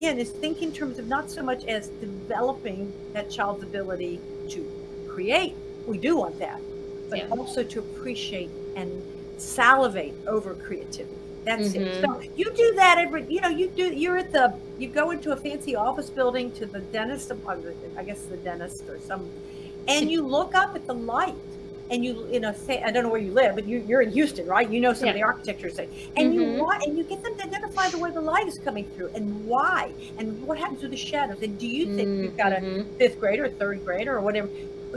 again, is think in terms of not so much as developing that child's ability to create. We do want that, but Yeah. also to appreciate and salivate over creativity. That's it. Mm-hmm. So you do that you're at you go into a fancy office building to the dentist, I guess the dentist or some, and you look up at the light and say, I don't know where you live, but you're in Houston, right? You know some of Yeah. the architecture thing, and Mm-hmm. you get them to identify the way the light is coming through and why, and what happens with the shadows. And do you think you've got a Mm-hmm. fifth grader, or third grader, or whatever?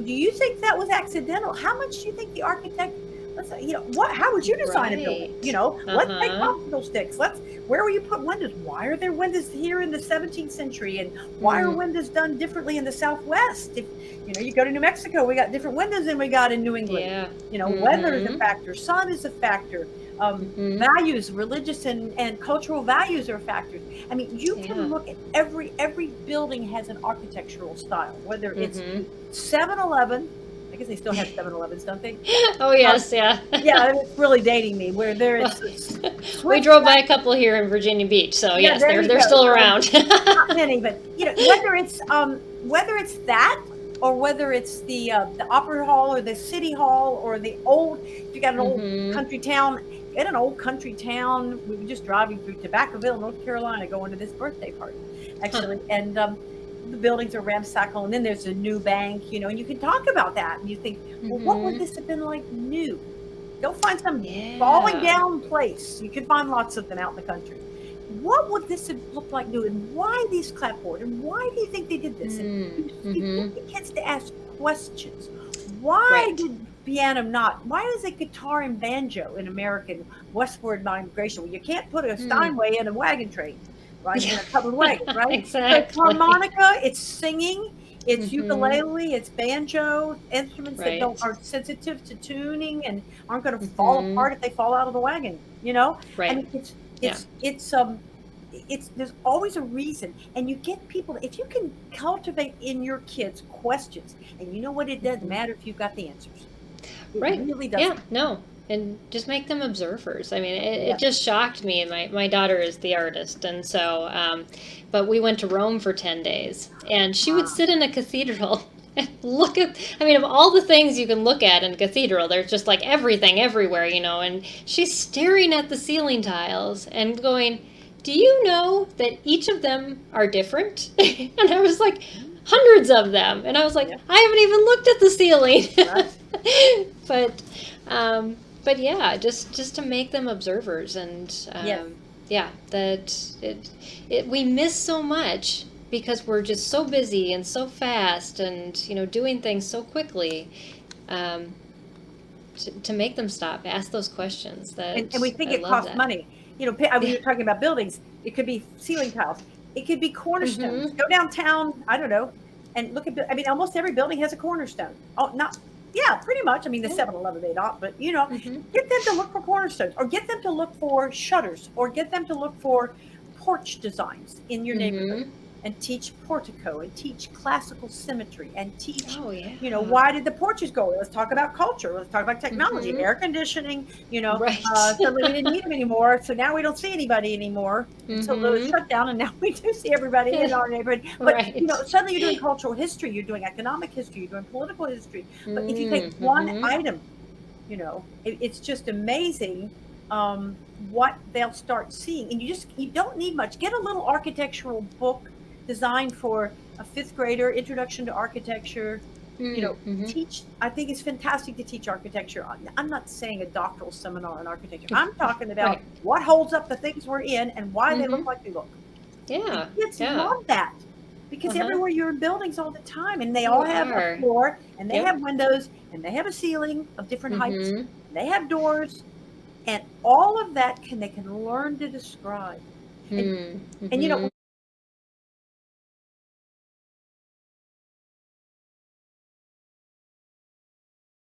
Do you think that was accidental? How much do you think the architect? Let's say, what? How would you design a building? Right. Let's take Uh-huh. popsicle sticks. Where will you put windows? Why are there windows here in the 17th century, and why are Mm. windows done differently in the Southwest? If you go to New Mexico, we got different windows than we got in New England. Yeah. Weather is a Mm-hmm. factor, sun is a factor, Mm-hmm. values, religious and cultural values are factors. I mean, you can Yeah. look at every building has an architectural style, whether it's Mm-hmm. 7-Eleven. I guess they still have 7-Elevens, don't they? Oh Um, yes, yeah. yeah, it's really dating me. Where there Well, it's we Swiss. drove by a couple here in Virginia Beach, so Yeah, yes, there they're you they're go. still So around. not many, but whether it's that, or whether it's the opera hall or the city hall or the old. If you got an old Mm-hmm. country town, get an old country town. We were just driving through Tobaccoville, North Carolina, going to this birthday party, Huh. actually, and the buildings are ramshackle, and then there's a new bank, and you can talk about that, and you think, well, what would Mm-hmm. this have been like new? Go find some falling Yeah. down place. You can find lots of them out in the country. What would this have looked like new? And why these clapboard? And why do you think they did this? And you Mm-hmm. get the kids to ask questions. Why Right. did piano not? Why is it guitar and banjo in American westward migration? Well, you can't put a Mm. Steinway in a wagon train, right? In Yeah. a covered wagon, right? So it's Exactly. harmonica, it's singing, it's Mm-hmm. ukulele, it's banjo, instruments that don't Right. are sensitive to tuning and aren't going to fall Mm-hmm. apart if they fall out of the wagon. You know, I Right. mean, it's Yeah. it's it's um it's there's always a reason, and you get people, if you can cultivate in your kids questions, and you know what, it doesn't Mm-hmm. matter if you've got the answers. It Right. really Yeah. doesn't. No. And just make them observers. I mean, it Yeah. just shocked me. My daughter is the artist, and so, but we went to Rome for 10 days, and she would Ah, sit in a cathedral and look at, I mean, of all the things you can look at in a cathedral, there's just like everything everywhere, and she's staring at the ceiling tiles and going, do you know that each of them are different? And I was like, hundreds of them. And I was like, yeah, I haven't even looked at the right. ceiling. But um, but yeah, just to make them observers, and Yes. yeah, that we miss so much because we're just so busy and so fast, and doing things so quickly. Um, to make them stop, ask those questions. And we That think I it love costs that. money. I mean, Yeah. you're talking about buildings. It could be ceiling tiles. It could be cornerstones. Mhm. Go downtown, I don't know, and look at, I mean, almost every building has a cornerstone. Oh, not, yeah, pretty much. I mean, the Yeah. 7-Eleven may not, but Mhm. get them to look for cornerstones, or get them to look for shutters, or get them to look for porch designs in your neighborhood, Mhm. and teach portico, and teach classical symmetry, and teach, Oh yeah. why did the porches go away? Let's talk about culture. Let's talk about technology, Mhm. air conditioning. Right. Suddenly we didn't need them anymore, so now we don't see anybody anymore until the Mhm. shutdown, and now we do see everybody in our neighborhood. But Right. suddenly you're doing cultural history, you're doing economic history, you're doing political history. But if you take one Mhm. item, it's just amazing, what they'll start seeing. And you don't need much. Get a little architectural book designed for a fifth grader, Introduction to Architecture. Mhm. Teach. I think it's fantastic to teach architecture. I'm not saying a doctoral seminar on architecture. I'm talking about Right. what holds up the things we're in and why they look Mhm. like they look. And Yeah. kids Yeah. love that, because Uh-huh. everywhere you're in buildings all the time, and they You all have a are. floor, and they Yep. have windows, and they have a ceiling of different heights, Mhm. and they have doors, and all of that they can learn to describe. And Mm. and Mhm.